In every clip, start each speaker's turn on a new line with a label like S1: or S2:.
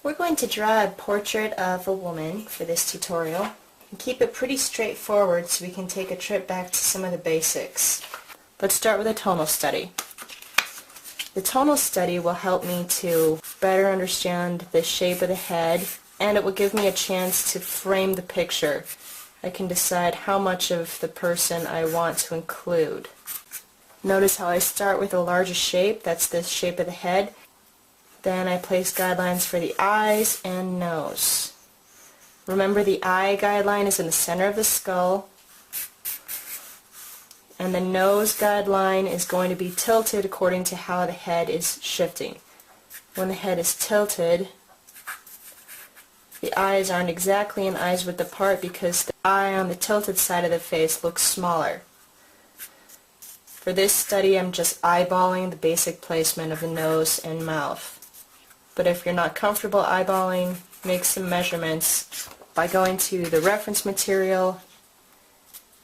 S1: We're going to draw a portrait of a woman for this tutorial and keep it pretty straightforward so we can take a trip back to some of the basics. Let's start with a tonal study. The tonal study will help me to better understand the shape of the head, and it will give me a chance to frame the picture. I can decide how much of the person I want to include. Notice how I start with the largest shape, that's the shape of the head. Then I place guidelines for the eyes and nose. Remember, the eye guideline is in the center of the skull, and the nose guideline is going to be tilted according to how the head is shifting. When the head is tilted, the eyes aren't exactly an eyes width apart because the eye on the tilted side of the face looks smaller. For this study, I'm just eyeballing the basic placement of the nose and mouth. But if you're not comfortable eyeballing, make some measurements by going to the reference material,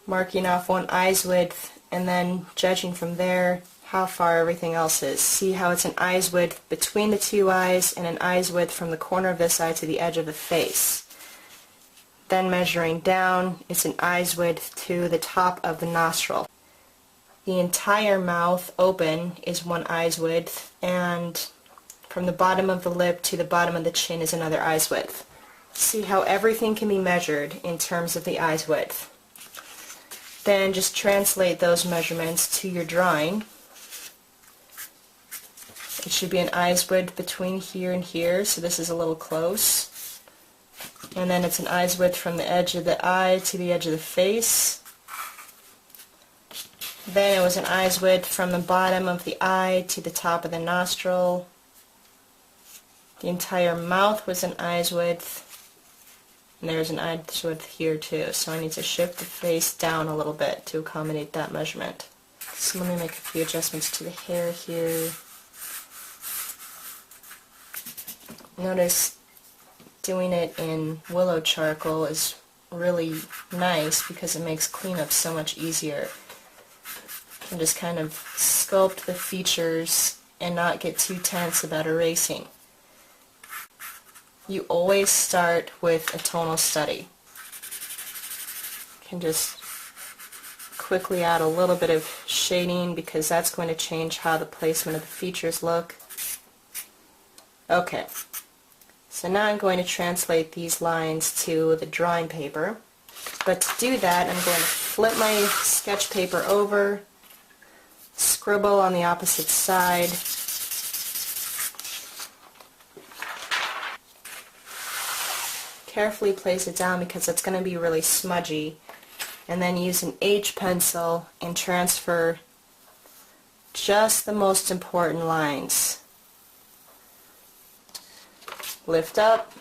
S1: marking off one eye's width, and then judging from there how far everything else is. See how it's an eye's width between the two eyes and an eye's width from the corner of this eye to the edge of the face. Then measuring down, it's an eye's width to the top of the nostril. The entire mouth open is one eye's width, and from the bottom of the lip to the bottom of the chin is another eye's width. See how everything can be measured in terms of the eye's width. Then just translate those measurements to your drawing. It should be an eye's width between here and here, so this is a little close. And then it's an eye's width from the edge of the eye to the edge of the face. Then it was an eye's width from the bottom of the eye to the top of the nostril. The entire mouth was an eye's width. And there's an eye's width here too, so I need to shift the face down a little bit to accommodate that measurement. So let me make a few adjustments to the hair here. Notice doing it in willow charcoal is really nice because it makes cleanup so much easier. You can just kind of sculpt the features and not get too tense about erasing. You always start with a tonal study. You can just quickly add a little bit of shading because that's going to change how the placement of the features look. Okay, so now I'm going to translate these lines to the drawing paper. But to do that, I'm going to flip my sketch paper over, scribble on the opposite side, carefully place it down because it's going to be really smudgy, and then use an H pencil and transfer just the most important lines. Lift up,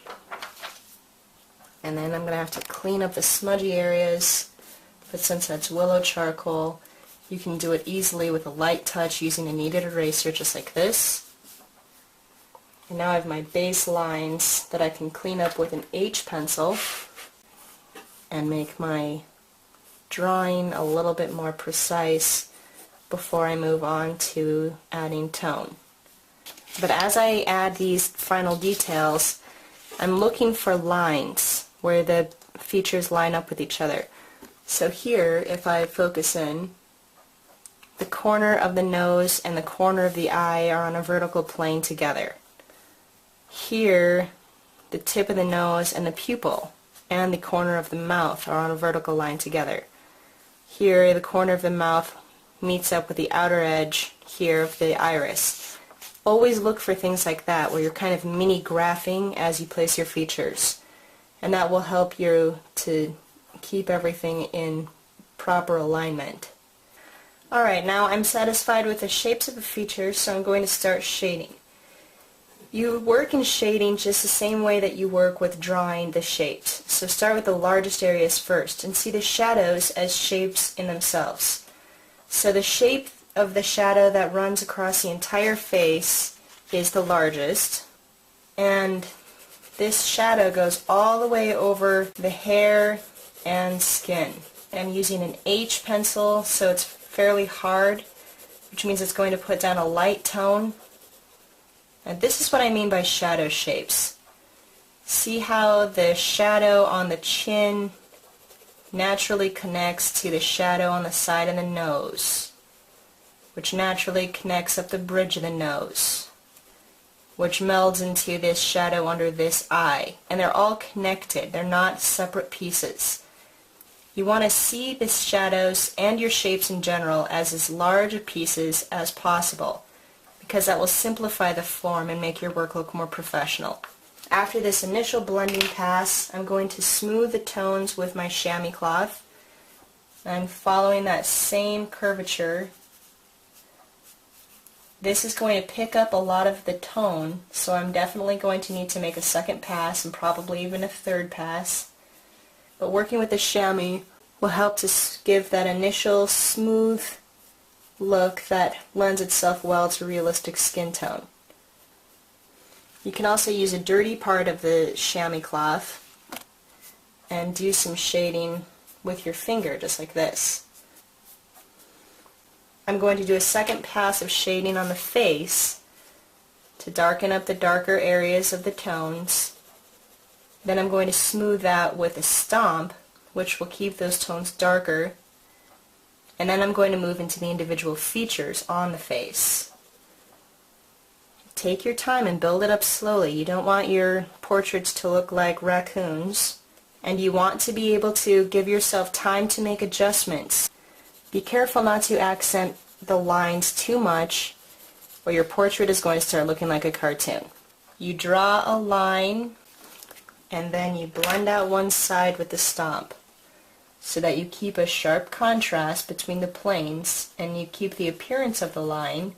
S1: and then I'm going to have to clean up the smudgy areas, but since that's willow charcoal, you can do it easily with a light touch using a kneaded eraser just like this. And now I have my base lines that I can clean up with an H pencil and make my drawing a little bit more precise before I move on to adding tone. But as I add these final details, I'm looking for lines where the features line up with each other. So here, if I focus in, the corner of the nose and the corner of the eye are on a vertical plane together. Here, the tip of the nose and the pupil and the corner of the mouth are on a vertical line together. Here, the corner of the mouth meets up with the outer edge here of the iris. Always look for things like that where you're kind of mini graphing as you place your features, and that will help you to keep everything in proper alignment. Alright, now I'm satisfied with the shapes of the features, so I'm going to start shading. You work in shading just the same way that you work with drawing the shapes. So start with the largest areas first and see the shadows as shapes in themselves. So the shape of the shadow that runs across the entire face is the largest, and this shadow goes all the way over the hair and skin. I'm using an H pencil, so it's fairly hard, which means it's going to put down a light tone. And this is what I mean by shadow shapes. See how the shadow on the chin naturally connects to the shadow on the side of the nose, which naturally connects up the bridge of the nose, which melds into this shadow under this eye. And they're all connected. They're not separate pieces. You want to see the shadows and your shapes in general as large of pieces as possible, because that will simplify the form and make your work look more professional. After this initial blending pass, I'm going to smooth the tones with my chamois cloth. I'm following that same curvature. This is going to pick up a lot of the tone, so I'm definitely going to need to make a second pass and probably even a third pass. But working with the chamois will help to give that initial smooth look that lends itself well to realistic skin tone. You can also use a dirty part of the chamois cloth and do some shading with your finger, just like this. I'm going to do a second pass of shading on the face to darken up the darker areas of the tones. Then I'm going to smooth that with a stomp, which will keep those tones darker. And then I'm going to move into the individual features on the face. Take your time and build it up slowly. You don't want your portraits to look like raccoons, and you want to be able to give yourself time to make adjustments. Be careful not to accent the lines too much, or your portrait is going to start looking like a cartoon. You draw a line, and then you blend out one side with the stomp, so that you keep a sharp contrast between the planes, and you keep the appearance of the line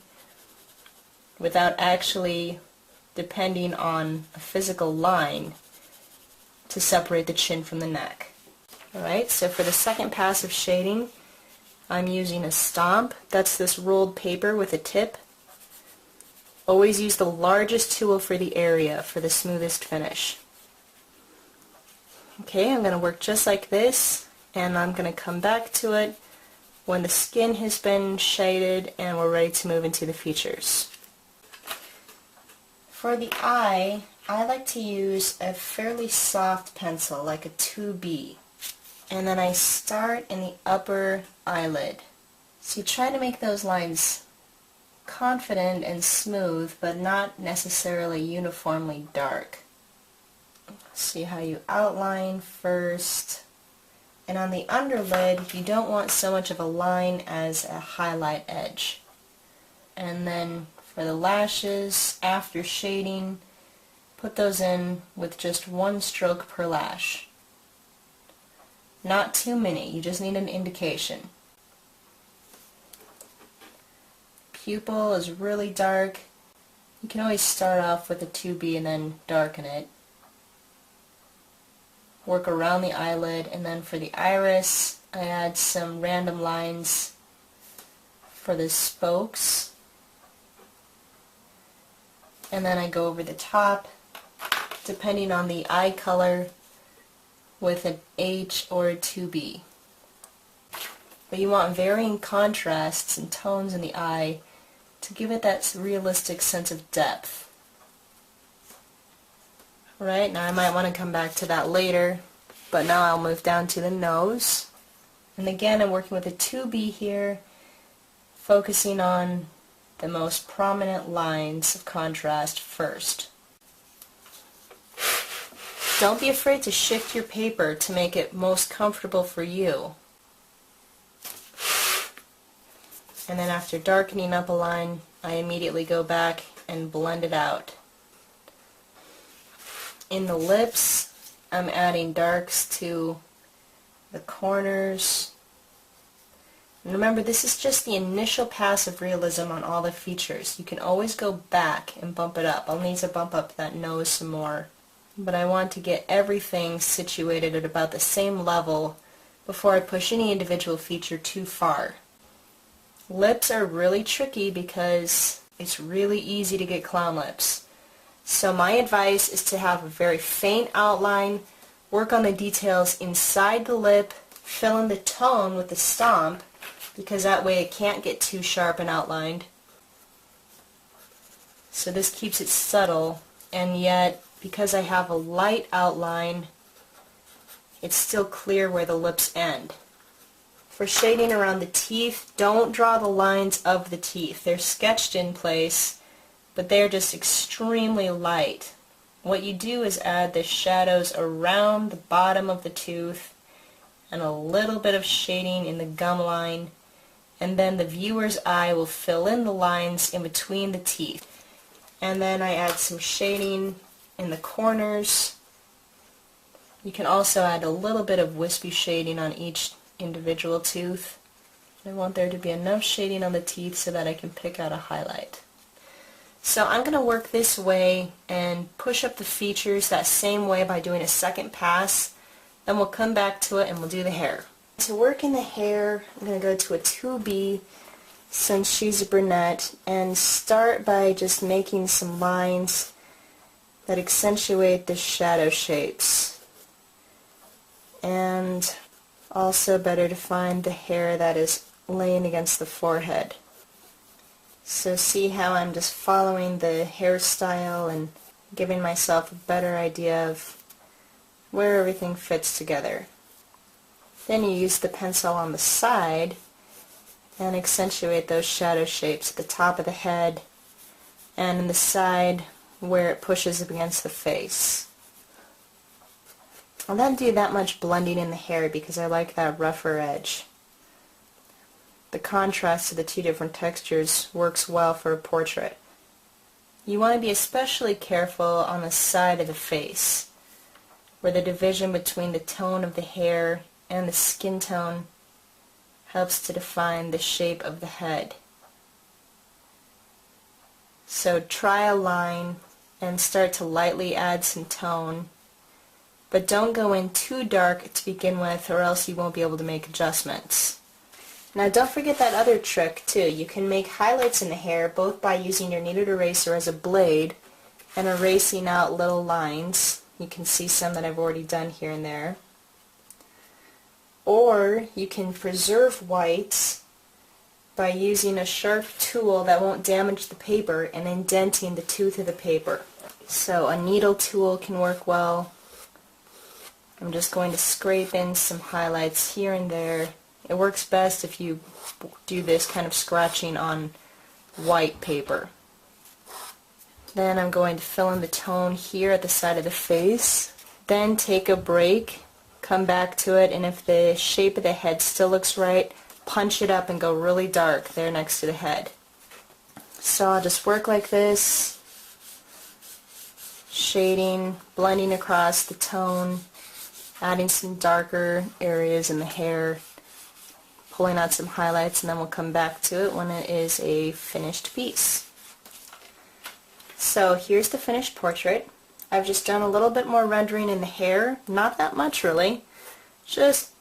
S1: without actually depending on a physical line to separate the chin from the neck. Alright, so for the second pass of shading, I'm using a stomp. That's this rolled paper with a tip. Always use the largest tool for the area for the smoothest finish. Okay, I'm going to work just like this, and I'm going to come back to it when the skin has been shaded and we're ready to move into the features. For the eye, I like to use a fairly soft pencil, like a 2B. And then I start in the upper eyelid. So you try to make those lines confident and smooth, but not necessarily uniformly dark. See how you outline first. And on the underlid, you don't want so much of a line as a highlight edge. And then for the lashes, after shading, put those in with just one stroke per lash. Not too many, you just need an indication. Pupil is really dark. You can always start off with a 2B and then darken it. Work around the eyelid, and then for the iris, I add some random lines for the spokes. And then I go over the top, depending on the eye color, with an H or a 2B. But you want varying contrasts and tones in the eye to give it that realistic sense of depth. Right, now I might want to come back to that later, but now I'll move down to the nose. And again, I'm working with a 2B here, focusing on the most prominent lines of contrast first. Don't be afraid to shift your paper to make it most comfortable for you. And then after darkening up a line, I immediately go back and blend it out. In the lips, I'm adding darks to the corners. And remember, this is just the initial pass of realism on all the features. You can always go back and bump it up. I'll need to bump up that nose some more. But I want to get everything situated at about the same level before I push any individual feature too far. Lips are really tricky because it's really easy to get clown lips. So my advice is to have a very faint outline, work on the details inside the lip, fill in the tone with the stomp, because that way it can't get too sharp and outlined. So this keeps it subtle and yet because I have a light outline, it's still clear where the lips end. For shading around the teeth, don't draw the lines of the teeth. They're sketched in place, but they're just extremely light. What you do is add the shadows around the bottom of the tooth and a little bit of shading in the gum line, and then the viewer's eye will fill in the lines in between the teeth. And then I add some shading in the corners. You can also add a little bit of wispy shading on each individual tooth. I want there to be enough shading on the teeth so that I can pick out a highlight. So I'm going to work this way and push up the features that same way by doing a second pass. Then we'll come back to it and we'll do the hair. To work in the hair, I'm going to go to a 2B since she's a brunette and start by just making some lines that accentuate the shadow shapes. And also better to find the hair that is laying against the forehead. So see how I'm just following the hairstyle and giving myself a better idea of where everything fits together. Then you use the pencil on the side and accentuate those shadow shapes at the top of the head and in the side where it pushes up against the face. I'll not do that much blending in the hair because I like that rougher edge. The contrast of the two different textures works well for a portrait. You want to be especially careful on the side of the face, where the division between the tone of the hair and the skin tone helps to define the shape of the head. So try a line and start to lightly add some tone, but don't go in too dark to begin with or else you won't be able to make adjustments. Now don't forget that other trick too. You can make highlights in the hair both by using your kneaded eraser as a blade and erasing out little lines. You can see some that I've already done here and there. Or you can preserve whites by using a sharp tool that won't damage the paper and indenting the tooth of the paper. So a needle tool can work well. I'm just going to scrape in some highlights here and there. It works best if you do this kind of scratching on white paper. Then I'm going to fill in the tone here at the side of the face. Then take a break, come back to it, and if the shape of the head still looks right, punch it up and go really dark there next to the head. So I'll just work like this, shading, blending across the tone, adding some darker areas in the hair, pulling out some highlights, and then we'll come back to it when it is a finished piece. So here's the finished portrait. I've just done a little bit more rendering in the hair, not that much really, just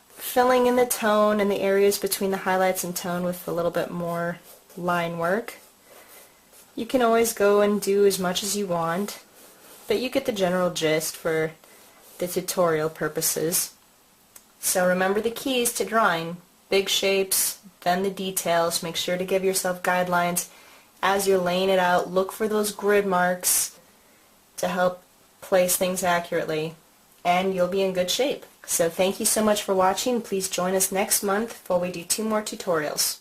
S1: filling in the tone and the areas between the highlights and tone with a little bit more line work. You can always go and do as much as you want, but you get the general gist for the tutorial purposes. So remember the keys to drawing: big shapes, then the details. Make sure to give yourself guidelines as you're laying it out. Look for those grid marks to help place things accurately, and you'll be in good shape. So thank you so much for watching. Please join us next month while we do 2 more tutorials.